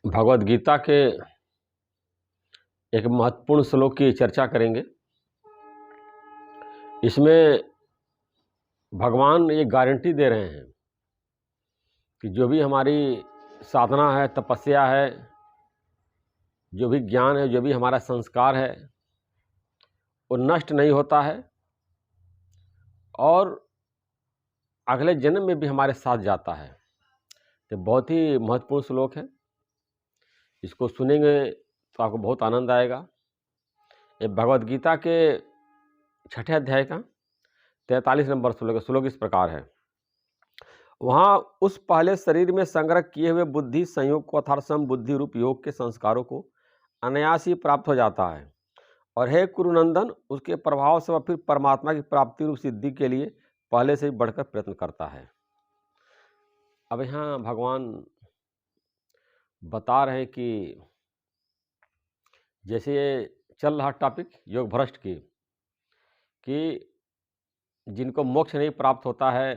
भगवद गीता के एक महत्वपूर्ण श्लोक की चर्चा करेंगे। इसमें भगवान ये गारंटी दे रहे हैं कि जो भी हमारी साधना है, तपस्या है, जो भी ज्ञान है, जो भी हमारा संस्कार है, वो नष्ट नहीं होता है और अगले जन्म में भी हमारे साथ जाता है। तो बहुत ही महत्वपूर्ण श्लोक है। इसको सुनेंगे तो आपको बहुत आनंद आएगा। ये भगवद गीता के 6ठे अध्याय का 43 नंबर श्लोक इस प्रकार है। वहाँ उस पहले शरीर में संग्रह किए हुए बुद्धि संयोग को अर्थात सम बुद्धि रूप योग के संस्कारों को अनायास ही प्राप्त हो जाता है और हे कुरुनंदन, उसके प्रभाव से वह फिर परमात्मा की प्राप्ति रूप सिद्धि के लिए पहले से ही बढ़कर प्रयत्न करता है। अब यहाँ भगवान बता रहे हैं कि जैसे ये चल रहा टॉपिक योग भ्रष्ट की कि जिनको मोक्ष नहीं प्राप्त होता है,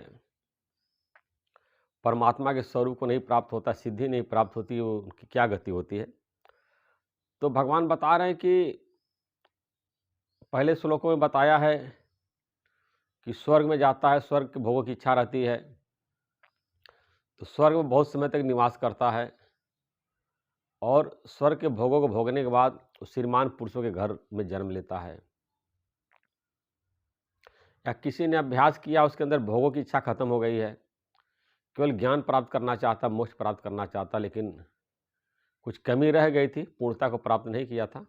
परमात्मा के स्वरूप को नहीं प्राप्त होता, सिद्धि नहीं प्राप्त होती, उनकी क्या गति होती है। तो भगवान बता रहे हैं कि पहले श्लोकों में बताया है कि स्वर्ग में जाता है, स्वर्ग के भोगों की इच्छा रहती है, तो स्वर्ग में बहुत समय तक निवास करता है और स्वर्ग के भोगों को भोगने के बाद श्रीमान पुरुषों के घर में जन्म लेता है, या किसी ने अभ्यास किया, उसके अंदर भोगों की इच्छा खत्म हो गई है, केवल ज्ञान प्राप्त करना चाहता, मोक्ष प्राप्त करना चाहता, लेकिन कुछ कमी रह गई थी, पूर्णता को प्राप्त नहीं किया था।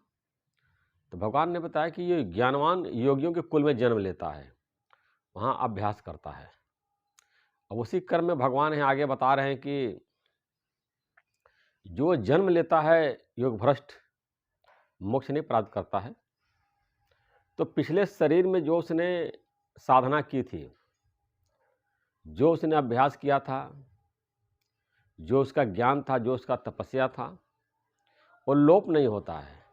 तो भगवान ने बताया कि ये ज्ञानवान योगियों के कुल में जन्म लेता है, वहाँ अभ्यास करता है। अब उसी क्रम में भगवान यहाँ आगे बता रहे हैं कि जो जन्म लेता है योग भ्रष्ट, मोक्ष नहीं प्राप्त करता है, तो पिछले शरीर में जो उसने साधना की थी, जो उसने अभ्यास किया था, जो उसका ज्ञान था, जो उसका तपस्या था, वो लोप नहीं होता है।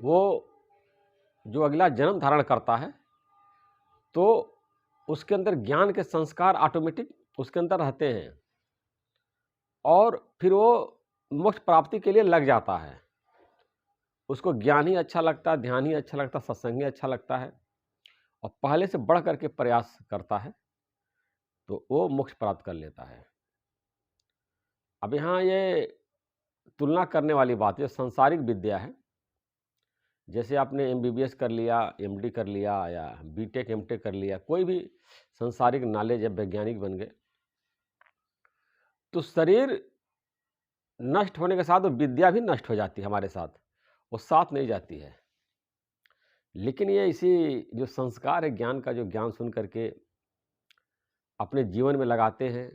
वो जो अगला जन्म धारण करता है तो उसके अंदर ज्ञान के संस्कार ऑटोमेटिक उसके अंदर रहते हैं और फिर वो मोक्ष प्राप्ति के लिए लग जाता है। उसको ज्ञान ही अच्छा लगता है, ध्यान ही अच्छा लगता है, सत्संग ही अच्छा लगता है और पहले से बढ़ करके प्रयास करता है तो वो मोक्ष प्राप्त कर लेता है। अब यहाँ ये तुलना करने वाली बात है, सांसारिक विद्या है। जैसे आपने एमबीबीएस कर लिया, एमडी कर लिया या बीटेक एमटेक कर लिया, कोई भी सांसारिक नॉलेज या वैज्ञानिक बन गए, तो शरीर नष्ट होने के साथ वो विद्या भी नष्ट हो जाती है, हमारे साथ वो साथ नहीं जाती है। लेकिन ये इसी जो संस्कार है, ज्ञान का जो ज्ञान सुन करके अपने जीवन में लगाते हैं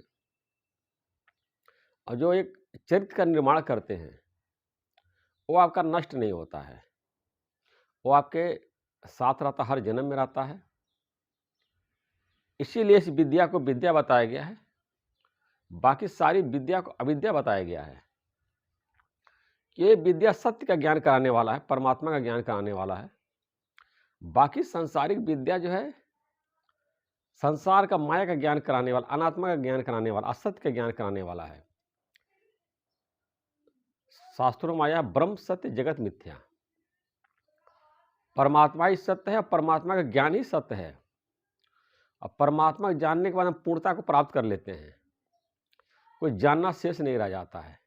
और जो एक चरित्र का निर्माण करते हैं, वो आपका नष्ट नहीं होता है, वो आपके साथ रहता, हर जन्म में रहता है। इसीलिए इस विद्या को विद्या बताया गया है, बाकी सारी विद्या को अविद्या बताया गया है। ये विद्या सत्य का ज्ञान कराने वाला है, परमात्मा का ज्ञान कराने वाला है। बाकी सांसारिक विद्या जो है, संसार का माया का ज्ञान कराने वाला, अनात्मा का ज्ञान कराने वाला, असत्य का ज्ञान कराने वाला है। शास्त्रों में आया ब्रह्म सत्य जगत मिथ्या, परमात्मा ही सत्य है और परमात्मा का ज्ञान ही सत्य है। अब परमात्मा को जानने के बाद हम पूर्णता को प्राप्त कर लेते हैं, कोई जानना शेष नहीं रह जाता है।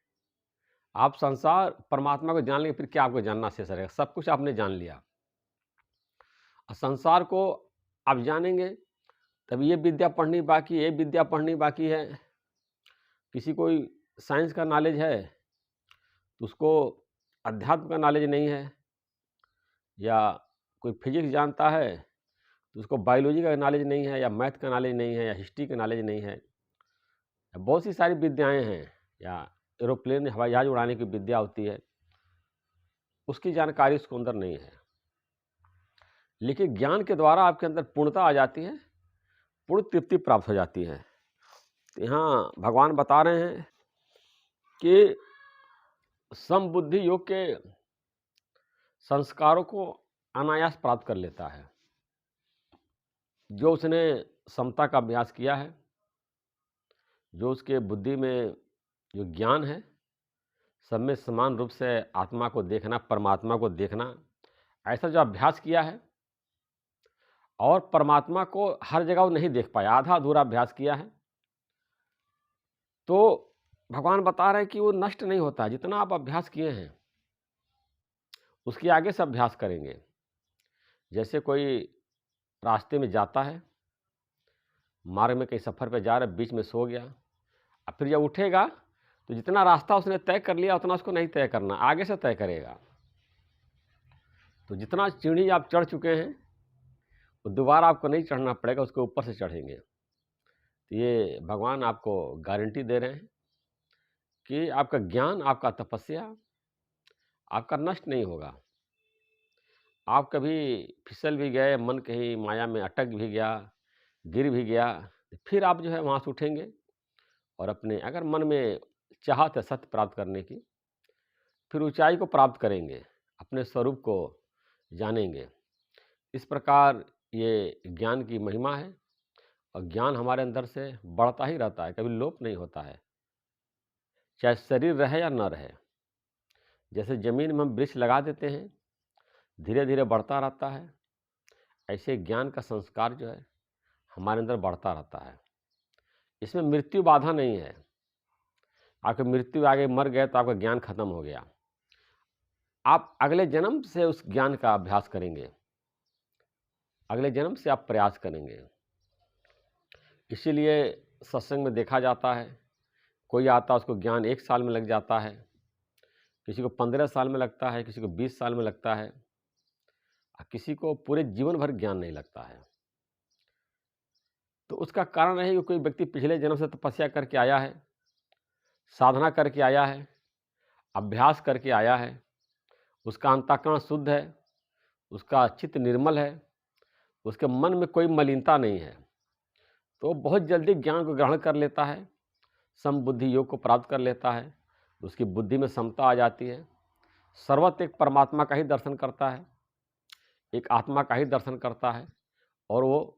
आप संसार परमात्मा को जान लेंगे, फिर क्या आपको जानना शेष रहेगा? सब कुछ आपने जान लिया। संसार को आप जानेंगे तब ये विद्या पढ़नी बाकी, ये विद्या पढ़नी बाकी है। किसी कोई साइंस का नॉलेज है तो उसको अध्यात्म का नॉलेज नहीं है, या कोई फिजिक्स जानता है तो उसको बायोलॉजी का नॉलेज नहीं है, या मैथ का नॉलेज नहीं है, या हिस्ट्री का नॉलेज नहीं है। बहुत सी सारी विद्याएं हैं, या एरोप्लेन हवाई जहाज उड़ाने की विद्या होती है, उसकी जानकारी उसके अंदर नहीं है। लेकिन ज्ञान के द्वारा आपके अंदर पूर्णता आ जाती है, पूर्ण तृप्ति प्राप्त हो जाती है। तो यहाँ भगवान बता रहे हैं कि समबुद्धि योग के संस्कारों को अनायास प्राप्त कर लेता है। जो उसने समता का अभ्यास किया है, जो उसके बुद्धि में जो ज्ञान है, सब में समान रूप से आत्मा को देखना, परमात्मा को देखना, ऐसा जो अभ्यास किया है और परमात्मा को हर जगह वो नहीं देख पाया, आधा-अधूरा अभ्यास किया है, तो भगवान बता रहे हैं कि वो नष्ट नहीं होता। जितना आप अभ्यास किए हैं, उसके आगे से अभ्यास करेंगे। जैसे कोई रास्ते में जाता है, मार्ग में कहीं सफ़र पे जा रहा है, बीच में सो गया। अब फिर जब उठेगा, तो जितना रास्ता उसने तय कर लिया, उतना उसको नहीं तय करना, आगे से तय करेगा। तो जितना सीढ़ी आप चढ़ चुके हैं, वो दोबारा आपको नहीं चढ़ना पड़ेगा, उसके ऊपर से चढ़ेंगे। तो ये भगवान आपको गारंटी दे रहे हैं कि आपका ज्ञान, आपका तपस्या, आपका नष्ट नहीं होगा। आप कभी फिसल भी गए, मन कहीं माया में अटक भी गया, गिर भी गया, फिर आप जो है वहाँ से उठेंगे और अपने अगर मन में चाहत है सत्य प्राप्त करने की, फिर ऊंचाई को प्राप्त करेंगे, अपने स्वरूप को जानेंगे। इस प्रकार ये ज्ञान की महिमा है और ज्ञान हमारे अंदर से बढ़ता ही रहता है, कभी लोप नहीं होता है, चाहे शरीर रहे या न रहे। जैसे ज़मीन में हम वृक्ष लगा देते हैं, धीरे धीरे बढ़ता रहता है, ऐसे ज्ञान का संस्कार जो है हमारे अंदर बढ़ता रहता है। इसमें मृत्यु बाधा नहीं है। आपकी मृत्यु आगे मर गए तो आपका ज्ञान खत्म हो गया। आप अगले जन्म से उस ज्ञान का अभ्यास करेंगे, अगले जन्म से आप प्रयास करेंगे। इसीलिए सत्संग में देखा जाता है, कोई आता है उसको ज्ञान 1 साल में लग जाता है, किसी को 15 साल में लगता है, किसी को 20 साल में लगता है, किसी को पूरे जीवन भर ज्ञान नहीं लगता है। तो उसका कारण है कि कोई व्यक्ति पिछले जन्म से तपस्या करके आया है, साधना करके आया है, अभ्यास करके आया है, उसका अंतःकरण शुद्ध है, उसका चित्त निर्मल है, उसके मन में कोई मलिनता नहीं है, तो बहुत जल्दी ज्ञान को ग्रहण कर लेता है, समबुद्धि योग को प्राप्त कर लेता है, उसकी बुद्धि में समता आ जाती है, सर्वत्र एक परमात्मा का ही दर्शन करता है, एक आत्मा का ही दर्शन करता है और वो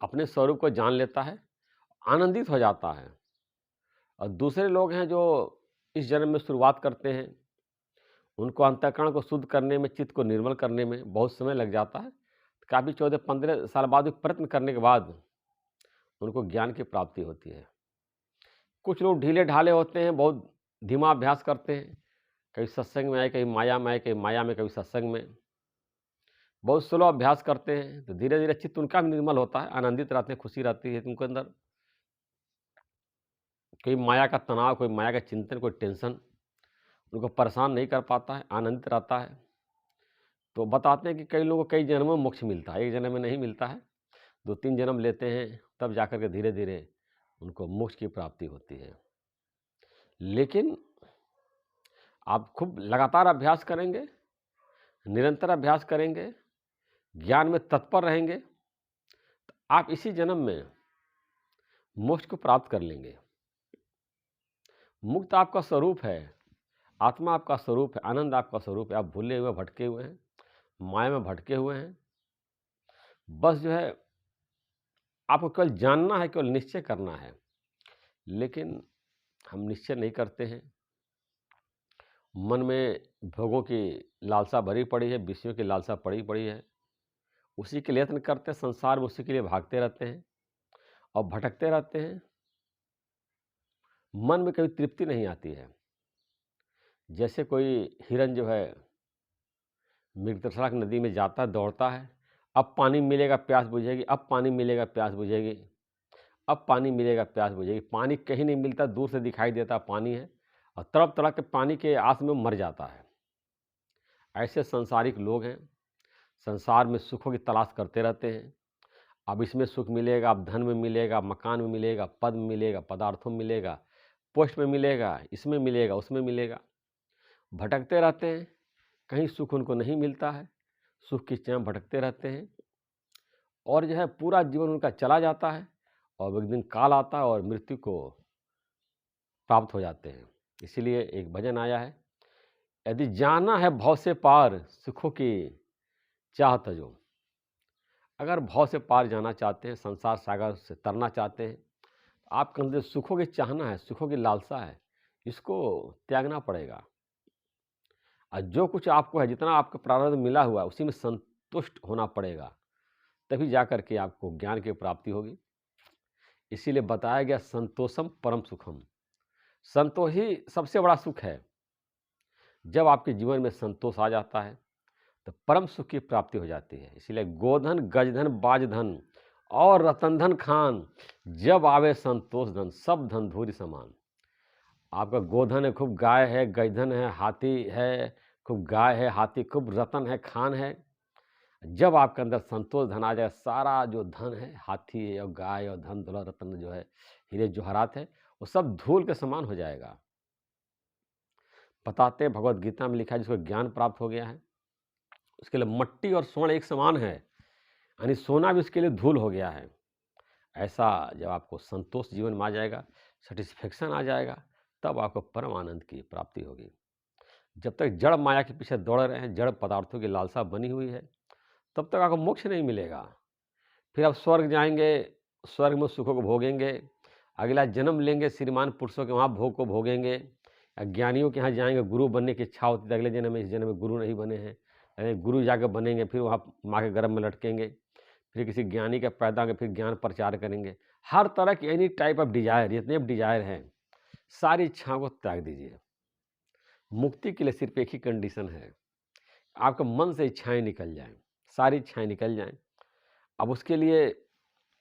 अपने स्वरूप को जान लेता है, आनंदित हो जाता है। और दूसरे लोग हैं जो इस जन्म में शुरुआत करते हैं, उनको अंतःकरण को शुद्ध करने में, चित्त को निर्मल करने में बहुत समय लग जाता है। काफ़ी 14-15 साल बाद भी प्रयत्न करने के बाद उनको ज्ञान की प्राप्ति होती है। कुछ लोग ढीले-ढाले होते हैं, बहुत धीमा अभ्यास करते हैं, कभी सत्संग में आए, कभी माया में आए, कभी माया में, कभी सत्संग में। बहुत स्लो अभ्यास करते हैं, तो धीरे-धीरे चित्त उनका भी निर्मल होता है, आनंदित रहते हैं, खुशी रहती है उनके अंदर। कोई माया का तनाव, कोई माया का चिंतन, कोई टेंशन उनको परेशान नहीं कर पाता है, आनंदित रहता है। तो बताते हैं कि कई लोगों को कई जन्मों में मोक्ष मिलता है, एक जन्म में नहीं मिलता है, 2-3 जन्म लेते हैं, तब जाकर के धीरे-धीरे उनको मोक्ष की प्राप्ति होती है। लेकिन आप खूब लगातार अभ्यास करेंगे, निरंतर अभ्यास करेंगे, ज्ञान में तत्पर रहेंगे, तो आप इसी जन्म में मोक्ष को प्राप्त कर लेंगे। मुक्त आपका स्वरूप है, आत्मा आपका स्वरूप है, आनंद आपका स्वरूप है। आप भूले हुए, भटके हुए हैं, माया में भटके हुए हैं। बस जो है आपको केवल जानना है, केवल निश्चय करना है। लेकिन हम निश्चय नहीं करते हैं, मन में भोगों की लालसा भरी पड़ी है, विषयों की लालसा पड़ी पड़ी है, उसी के लिए यत्न करते हैं, संसार में उसी के लिए भागते रहते हैं और भटकते रहते हैं। मन में कभी तृप्ति नहीं आती है। जैसे कोई हिरन जो है मृगतृष्णा की नदी में जाता है, दौड़ता है, अब पानी मिलेगा प्यास बुझेगी, अब पानी मिलेगा प्यास बुझेगी, अब पानी मिलेगा प्यास बुझेगी। पानी कहीं नहीं मिलता, दूर से दिखाई देता पानी है और तड़प तड़प के पानी के आस में मर जाता है। ऐसे सांसारिक लोग हैं, संसार में सुखों की तलाश करते रहते हैं। अब इसमें सुख मिलेगा, अब धन में मिलेगा, मकान में मिलेगा, पद में मिलेगा, पदार्थों में मिलेगा, पोस्ट में मिलेगा, इसमें मिलेगा, उसमें मिलेगा। भटकते रहते हैं, कहीं सुख उनको नहीं मिलता है, सुख की चाह भटकते रहते हैं और जो है पूरा जीवन उनका चला जाता है और एक दिन काल आता है और मृत्यु को प्राप्त हो जाते हैं। इसीलिए एक भजन आया है, यदि जाना है भव से पार, सुखों की चाहत जो। अगर भव से पार जाना चाहते हैं, संसार सागर से तरना चाहते हैं, आपके अंदर सुखों की चाहना है, सुखों की लालसा है, इसको त्यागना पड़ेगा। और जो कुछ आपको है, जितना आपको प्रारब्ध मिला हुआ है, उसी में संतुष्ट होना पड़ेगा, तभी जा कर के आपको ज्ञान की प्राप्ति होगी। इसीलिए बताया गया संतोषम परम सुखम। संतोष ही सबसे बड़ा सुख है। जब आपके जीवन में संतोष आ जाता है तो परम सुख की प्राप्ति हो जाती है। इसीलिए गोधन, गजधन, बाजधन और रतनधन खान, जब आवे संतोष धन, सब धन धूरि समान। आपका गोधन है, खूब गाय है, गजधन है, हाथी है, खूब गाय है, हाथी, खूब रतन है, खान है। जब आपके अंदर संतोष धन आ जाए, सारा जो धन है, हाथी और गाय और धन दौलत रत्न जो है, हीरे जवाहरात है, वो सब धूल के समान हो जाएगा। बताते हैं, भगवत गीता में लिखा है, जिसको ज्ञान प्राप्त हो गया है उसके लिए मट्टी और स्वर्ण एक समान है, यानी सोना भी उसके लिए धूल हो गया है। ऐसा जब आपको संतोष जीवन में आ जाएगा, सेटिस्फेक्शन आ जाएगा, तब आपको परम आनंद की प्राप्ति होगी। जब तक जड़ माया के पीछे दौड़ रहे हैं, जड़ पदार्थों की लालसा बनी हुई है, तब तक आपको मोक्ष नहीं मिलेगा। फिर आप स्वर्ग जाएंगे, स्वर्ग में सुखों को भोगेंगे, अगला जन्म लेंगे, श्रीमान पुरुषों के वहाँ भोग को भोगेंगे। ज्ञानियों के यहाँ जाएंगे, गुरु बनने की इच्छा होती है, अगले जन्म में, इस जन्म में गुरु नहीं बने हैं, यानी गुरु जाकर बनेंगे, फिर वहाँ माँ के गर्भ में लटकेंगे, फिर किसी ज्ञानी का पैदा होंगे, फिर ज्ञान प्रचार करेंगे। हर तरह की एनी टाइप ऑफ डिजायर, जितने भी डिजायर हैं, सारी इच्छाओं को त्याग दीजिए। मुक्ति के लिए सिर्फ एक ही कंडीशन है, आपका मन से इच्छाएं निकल जाएं, सारी इच्छाएं निकल जाएं। अब उसके लिए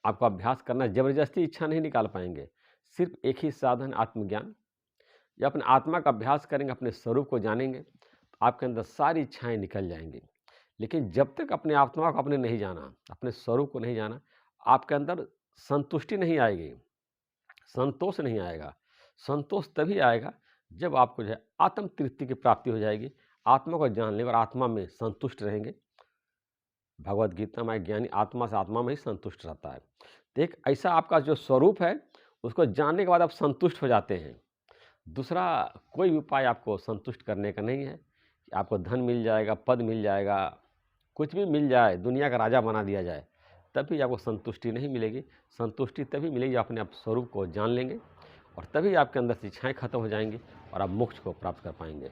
आपको अभ्यास करना, जबरदस्ती इच्छा नहीं निकाल पाएंगे। सिर्फ एक ही साधन, आत्मज्ञान। जब अपने आत्मा का अभ्यास करेंगे, अपने स्वरूप को जानेंगे, तो आपके अंदर सारी इच्छाएं निकल जाएंगी। लेकिन जब तक अपने आत्मा को आपने नहीं जाना, अपने स्वरूप को नहीं जाना, आपके अंदर संतुष्टि नहीं आएगी, संतोष नहीं आएगा। संतोष तभी आएगा जब आपको जो है आत्म तृप्ति की प्राप्ति हो जाएगी, आत्मा को जान लेंगे और आत्मा में संतुष्ट रहेंगे। भगवत गीता में ज्ञानी आत्मा से आत्मा में ही संतुष्ट रहता है। तो एक ऐसा आपका जो स्वरूप है, उसको जानने के बाद आप संतुष्ट हो जाते हैं। दूसरा कोई भी उपाय आपको संतुष्ट करने का नहीं है कि आपको धन मिल जाएगा, पद मिल जाएगा, कुछ भी मिल जाए, दुनिया का राजा बना दिया जाए, तभी आपको संतुष्टि नहीं मिलेगी। संतुष्टि तभी मिलेगी जब अपने आप स्वरूप को जान लेंगे, और तभी आपके अंदर से इच्छाएं खत्म हो जाएंगी और आप मोक्ष को प्राप्त कर पाएंगे।